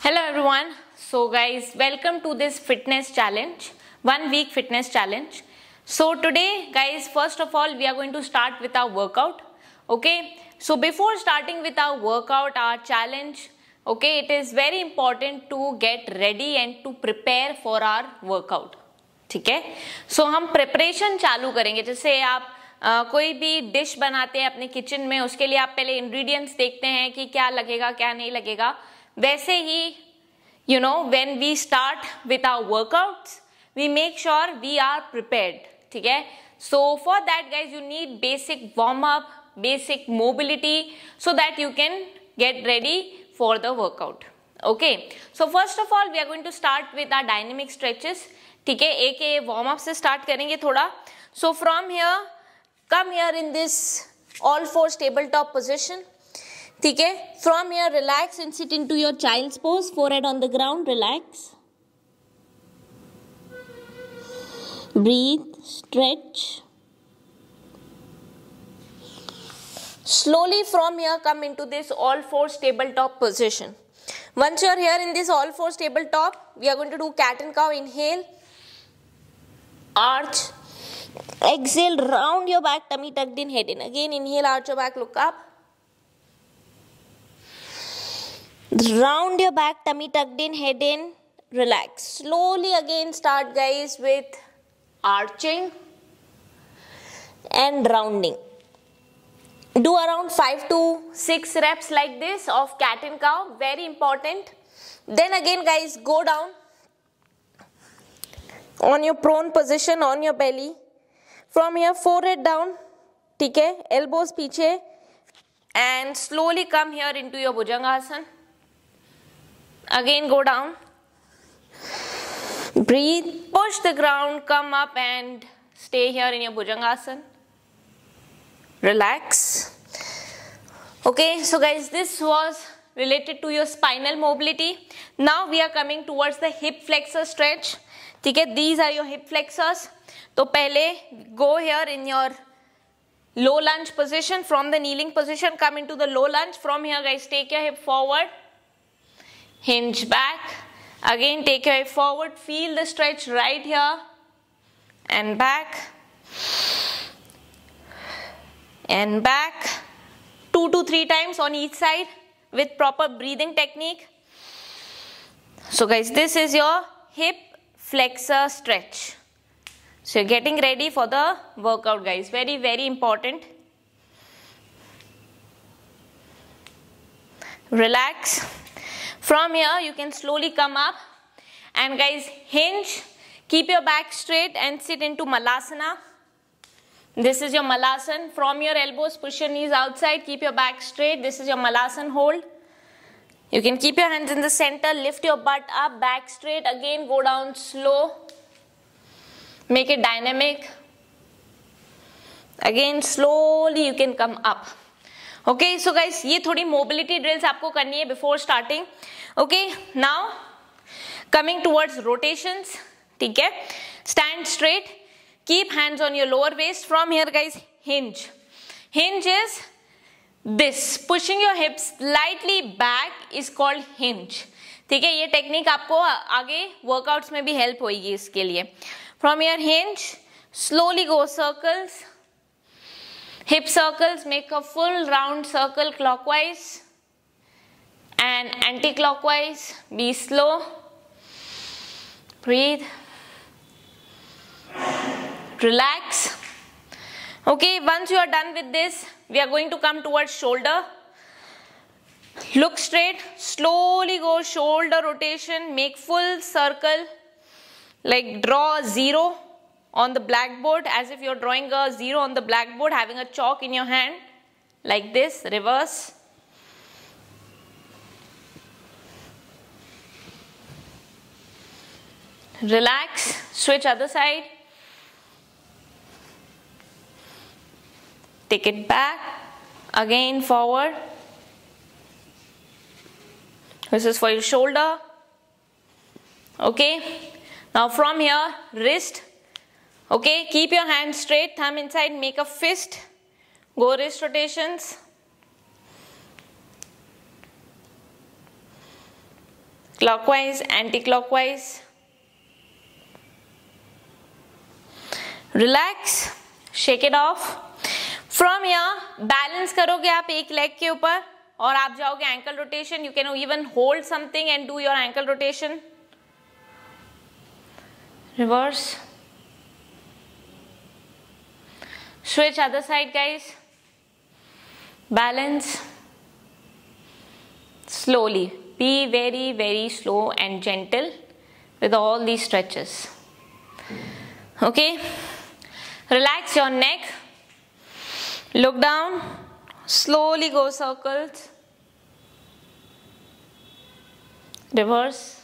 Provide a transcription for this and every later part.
Hello everyone. So guys, welcome to this fitness challenge, 1 week fitness challenge. So today guys, first of all we are going to start with our workout. Okay, so before starting with our workout, our challenge, okay, it is very important to get ready and to prepare for our workout. ठीक है, सो हम preparation चालू करेंगे. जैसे आप कोई भी dish बनाते हैं अपने किचन में, उसके लिए आप पहले इंग्रेडिएंट्स देखते हैं कि क्या लगेगा क्या नहीं लगेगा. वैसे ही when we start with our workouts, we make sure we are prepared. ठीक है, so for that guys you need basic warm up, basic mobility so that you can get ready for the workout. Okay, so first of all we are going to start with our dynamic stretches. ठीक है, एक warm up से start करेंगे थोड़ा. So from here come here in this all fours table top position. ठीक है, from here relax and sit into your child's pose, forehead on the ground, relax, breathe, stretch. Slowly from here come into this all fours tabletop position. Once you are here in this all fours tabletop, we are going to do cat and cow. Inhale, arch, exhale, round your back, tummy tucked in, head in. Again inhale, arch your back, look up, round your back, tummy tucked in, head in, relax. Slowly again start guys with arching and rounding. Do around 5 to 6 reps like this of cat and cow, very important. Then again guys, go down on your prone position on your belly. From here forehead down, ठीक है, elbows पीछे, and slowly come here into your Bhujangasana. Again go down, breathe, push the ground, come up and stay here in your Bhujangasana. Relax. Okay, so guys, this was related to your spinal mobility. Now we are coming towards the hip flexor stretch. ठीक है, these are your hip flexors. तो पहले go here in your low lunge position. From the kneeling position come into the low lunge. From here guys, take your hip forward, hinge back, again take your hip forward, feel the stretch right here and back and back, 2 to 3 times on each side with proper breathing technique. So guys, this is your hip flexor stretch. So you're getting ready for the workout guys, very very important. Relax. From here you can slowly come up and guys hinge, keep your back straight and sit into Malasana. This is your Malasana. From your elbows, push your knees outside, keep your back straight. This is your Malasana hold. You can keep your hands in the center, lift your butt up, back straight. Again, go down slow. Make it dynamic. Again, slowly you can come up. Okay, so guys, ये थोड़ी mobility drills आपको करनी है before starting. Okay, now coming towards rotations. ठीक है, stand straight. Keep hands on your lower waist. From here guys, hinge. Hinge is this. Pushing your hips slightly back is called hinge. ठीक है, ये technique आपको आगे workouts में भी help होगी इसके लिए. From here hinge, slowly go circles, hip circles, make a full round circle clockwise and anti-clockwise. Be slow. Breathe. Relax. Okay, once you are done with this, we are going to come towards shoulder. Look straight, slowly go shoulder rotation, make full circle, like draw a 0 on the blackboard as if you're drawing a 0 on the blackboard, having a chalk in your hand, like this, reverse. Relax, switch other side. Take it back, again forward. This is for your shoulder. Okay, now from here, wrist. Okay, keep your hand straight, thumb inside, make a fist. Go wrist rotations. clockwise, anti-clockwise. Relax, shake it off. From here balance करोगे आप एक leg के ऊपर और आप जाओगे ankle rotation. You can even hold something and do your ankle rotation. Reverse. Switch other side, guys. Balance. Slowly. Be very, very slow and gentle with all these stretches. Okay. Relax your neck. Look down. Slowly go circles. Reverse.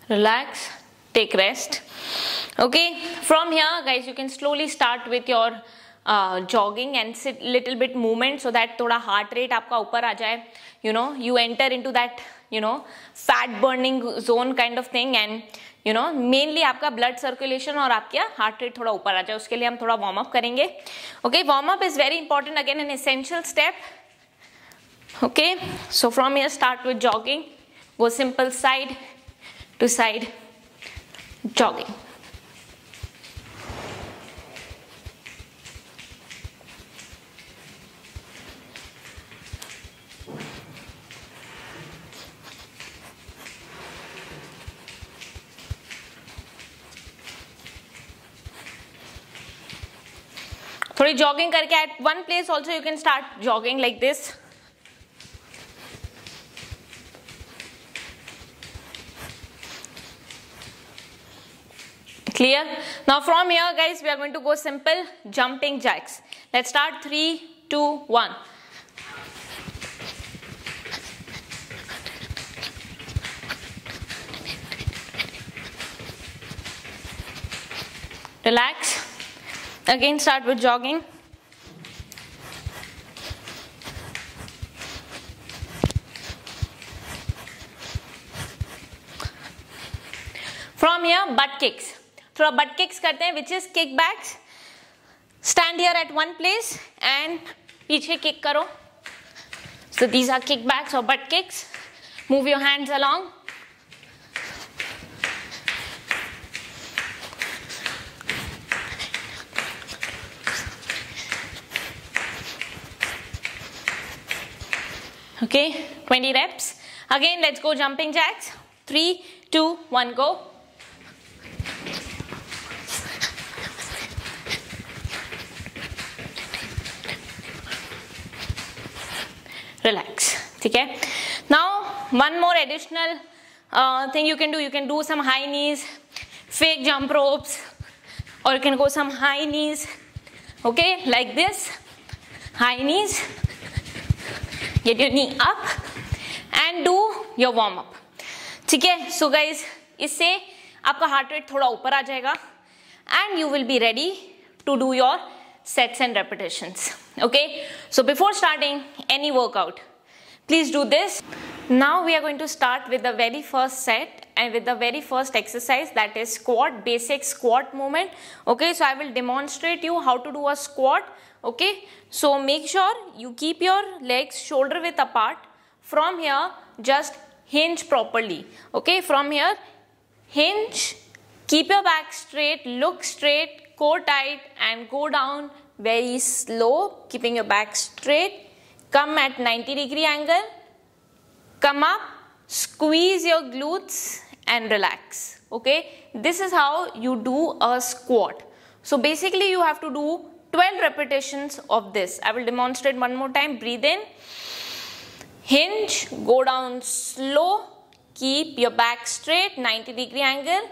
Relax, take rest. Okay, from here guys you can slowly start with your jogging and sit little bit movement so that थोड़ा heart rate आपका ऊपर आ जाए. You know, you enter into that, you know, fat burning zone kind of thing, and you know mainly आपका blood circulation और आपका heart rate थोड़ा ऊपर आ जाए. उसके लिए हम थोड़ा warm up करेंगे. Okay, warm up is very important, again an essential step. Okay, so from here start with jogging. Go simple side to side jogging. थोड़ी jogging करके at one place also you can start jogging like this. Clear? Now from here guys we are going to go simple jumping jacks. Let's start. 3, 2, 1. Relax. Again start with jogging. From here butt kicks. थोड़ा butt kicks करते हैं, which is kickbacks. Stand here at one place and पीछे kick करो. So these are kickbacks or butt kicks. Move your hands along. Okay, 20 reps. Again, let's go jumping jacks. 3, 2, 1, go. Relax. Okay. Now, one more additional thing you can do. You can do some high knees, fake jump ropes, or you can go some high knees. Okay, like this. High knees. Get your knee up and do your warm up. ठीक है. So guys, इससे आपका heart rate थोड़ा ऊपर आ जाएगा and you will be ready to do your sets and repetitions. Okay. So before starting any workout, please do this. Now we are going to start with the very first set and with the very first exercise, that is squat, basic squat movement. Okay. So I will demonstrate you how to do a squat. Okay. So make sure you keep your legs shoulder width apart. From here just hinge properly. Okay. From here hinge, keep your back straight, look straight, core tight and go down very slow, keeping your back straight. Come at 90-degree angle, come up, squeeze your glutes and relax. Okay, this is how you do a squat. So basically you have to do 12 repetitions of this. I will demonstrate one more time. Breathe in, hinge, go down slow, keep your back straight, 90-degree angle,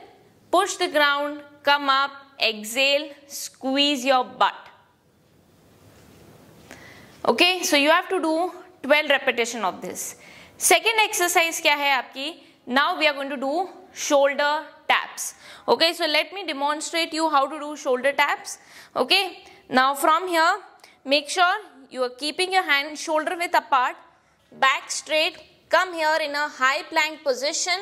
push the ground, come up, exhale, squeeze your butt. Okay, so you have to do 12 repetition of this. Second exercise क्या है आपकी? Now we are going to do shoulder taps. Okay, so let me demonstrate you how to do shoulder taps. Okay, now from here, make sure you are keeping your hand shoulder width apart, back straight. Come here in a high plank position.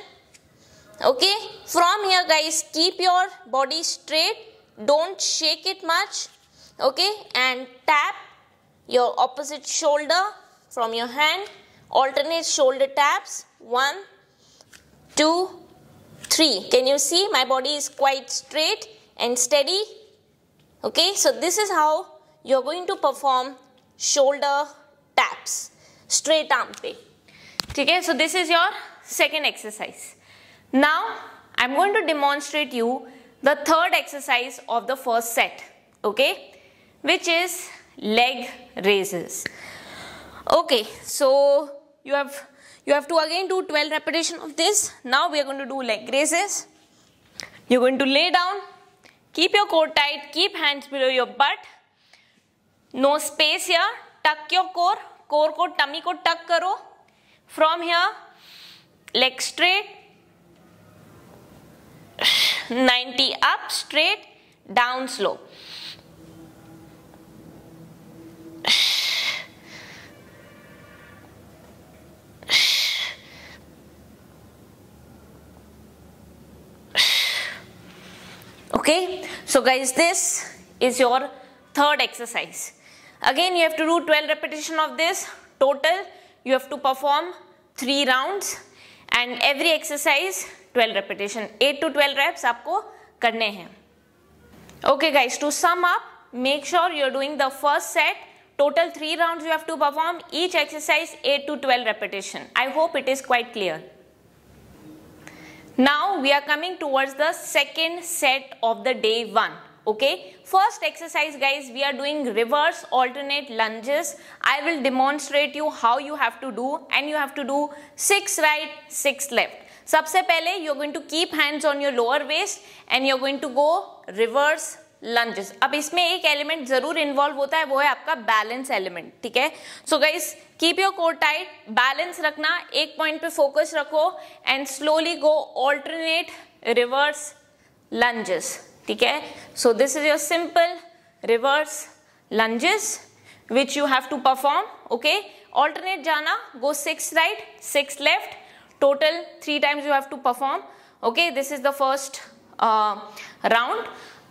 Okay, from here guys, keep your body straight, don't shake it much, okay, and tap your opposite shoulder from your hand, alternate shoulder taps, 1 2 3. Can you see my body is quite straight and steady? Okay, so this is how you're going to perform shoulder taps straight arm पे. ठीक है, so this is your second exercise. Now I'm going to demonstrate you the third exercise of the first set, okay, which is leg raises. Okay, so you have to again do 12 repetition of this. Now we are going to do leg raises. You're going to lay down, keep your core tight, keep hands below your butt, no space here, tuck your core को tummy को tuck करो. From here, leg straight, 90 up straight, down slow. Okay, so guys, this is your third exercise. Again, you have to do 12 repetition of this. Total, you have to perform 3 rounds and every exercise 12 repetition. 8 to 12 reps आपको करने हैं. Okay guys, to sum up, make sure you're doing the first set. Total 3 rounds you have to perform. Each exercise 8 to 12 repetition. I hope it is quite clear. Now we are coming towards the second set of the day 1. Okay, first exercise guys, we are doing reverse alternate lunges. I will demonstrate you how you have to do, and you have to do 6 right, 6 left. सबसे पहले you're going to keep hands on your lower waist and you're going to go reverse lunges. अब इसमें एक element जरूर involve होता है, वो है आपका balance element. ठीक है, so guys keep your core tight, balance रखना, एक point पे focus रखो and slowly go alternate reverse lunges. ठीक है, so this is your simple reverse lunges which you have to perform. Okay, alternate जाना, go 6 right, 6 left, total 3 times you have to perform. Okay, this is the first round.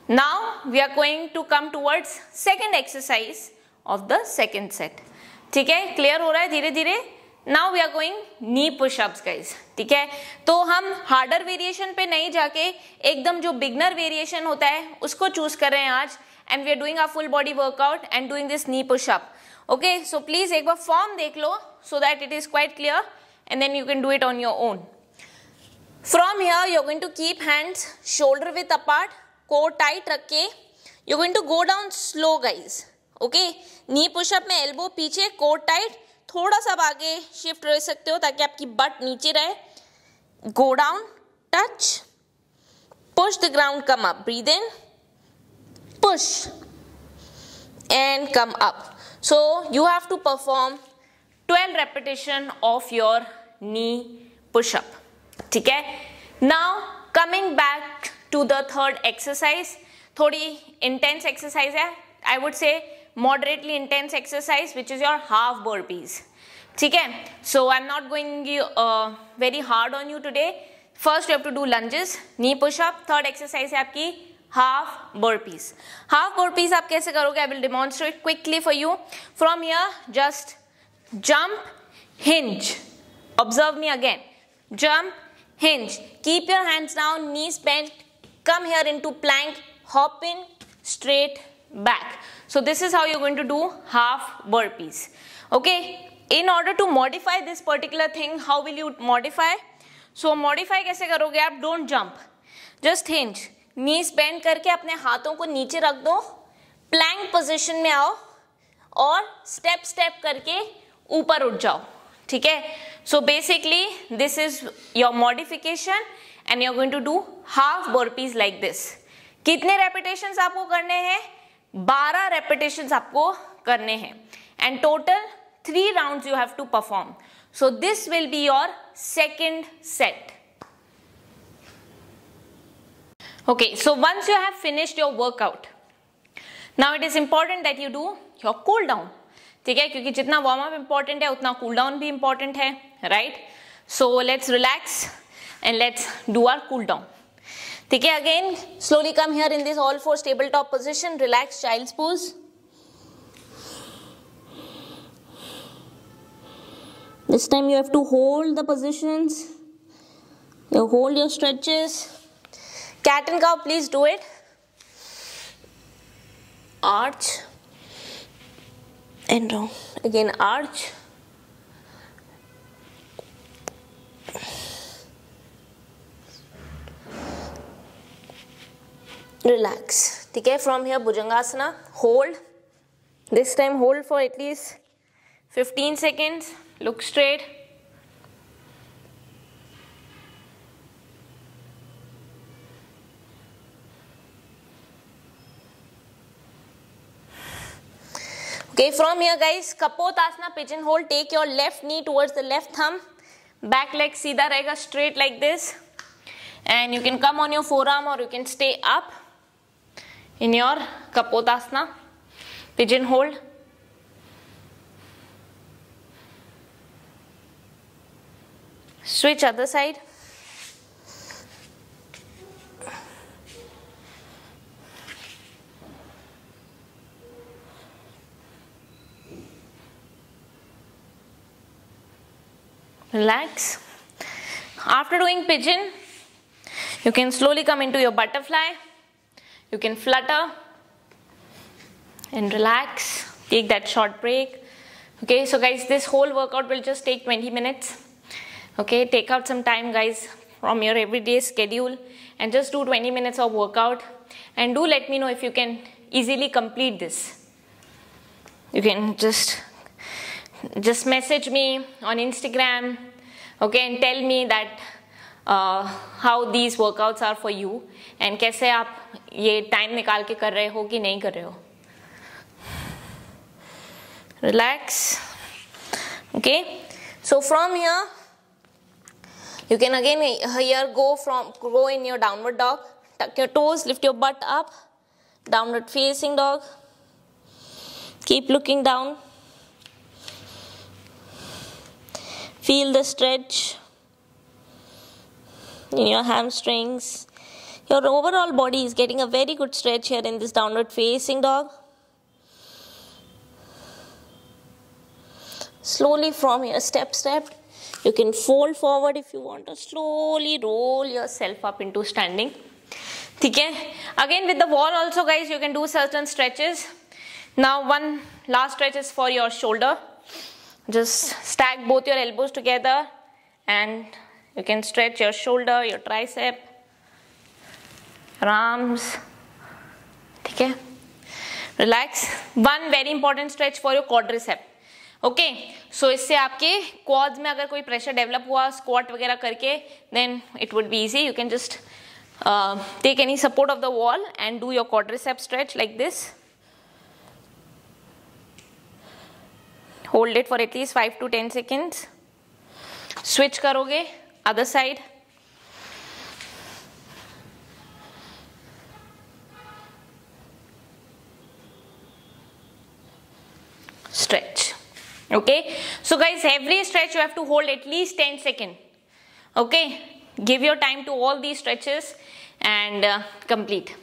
Now we are going to come towards second exercise of the second set. ठीक है, clear हो रहा है धीरे धीरे. Now we are going knee push-ups guys. ठीक है, तो हम harder variation पे नहीं जाके एकदम जो beginner variation होता है उसको choose कर रहे हैं आज, and we are doing our full body workout and doing this knee push-up. Okay, so please एक बार form देख लो so that it is quite clear, and then you can do it on your own. From here you are going to keep hands shoulder width apart, core tight रख के you are going to go down slow guys. Okay, knee push-up में elbow पीछे, core tight, थोड़ा सा आगे shift रह सकते हो ताकि आपकी बट नीचे रहे. Go down, touch, push the ground, come up, breathe in, push and come up. So you have to perform 12 repetition of your knee push-up. ठीक है, now coming back to the third exercise. थोड़ी intense exercise है, I would say moderately intense exercise which is your half burpees. ठीक है, so I'm not going very hard on you today. First you have to do lunges, knee push up. Third exercise है आपकी half burpees. Half burpees आप कैसे करोगे? I will demonstrate quickly for you. From here just jump, hinge. Observe me again. Jump, hinge. Keep your hands down, knees bent. Come here into plank, hop in, straight back. So this is how you're going to do half burpees. Okay, in order to modify this particular thing, how will you modify? So modify कैसे करोगे आप? Don't jump, just hinge. Knees bend करके अपने हाथों को नीचे रख दो, plank position में आओ और step step करके ऊपर उठ जाओ. ठीक है, so basically this is your modification and you're going to do half burpees like this. कितने repetitions आपको करने हैं? 12 repetitions आपको करने हैं and total 3 rounds you have to perform. So this will be your second set. Okay, so once you have finished your workout, now it is important that you do your cool down. ठीक है, क्योंकि जितना warm up important है उतना cool down भी important है, right? So let's relax and let's do our cool down. ठीक है. Again, slowly come here in this all four stable top position. Relax, child's pose. This time you have to hold the positions. You hold your stretches. Cat and cow, please do it. Arch and round. Again, arch. Relax. ठीक है. From here, Bhujangasana. Hold. This time hold for at least 15 seconds. Look straight. Okay, from here guys, Kapotasana, pigeon hold. Take your left knee towards the left thumb. Back leg सीधा रहेगा, straight like this. And you can come on your forearm or you can stay up in your Kapotasana, pigeon hold. Switch other side. Relax. After doing pigeon, you can slowly come into your butterfly. You can flutter and relax. Take that short break. Okay, so guys, this whole workout will just take 20 minutes. Okay, take out some time guys from your everyday schedule and just do 20 minutes of workout. And do let me know if you can easily complete this. You can just message me on Instagram, okay, and tell me that how these workouts are for you and कैसे आप ये time निकाल के कर रहे हो कि नहीं कर रहे हो. Relax. Okay, so from here you can again here go in your downward dog. Tuck your toes, lift your butt up, downward facing dog. Keep looking down. Feel the stretch in your hamstrings. Your overall body is getting a very good stretch here in this downward facing dog. Slowly from here, step. You can fold forward if you want to slowly roll yourself up into standing. Okay? Again with the wall also guys, you can do certain stretches. Now one last stretch is for your shoulder. Just stack both your elbows together and you can stretch your shoulder, your tricep, your arms. Okay? Relax. One very important stretch for your quadricep. Okay, so इससे आपके quads में अगर कोई pressure develop हुआ squat वगैरह करके, then it would be easy. You can just take any support of the wall and do your quadricep stretch like this. Hold it for at least 5 to 10 seconds. Switch करोगे other side. Stretch. Okay, so guys, every stretch you have to hold at least 10 seconds. Okay, give your time to all these stretches and complete.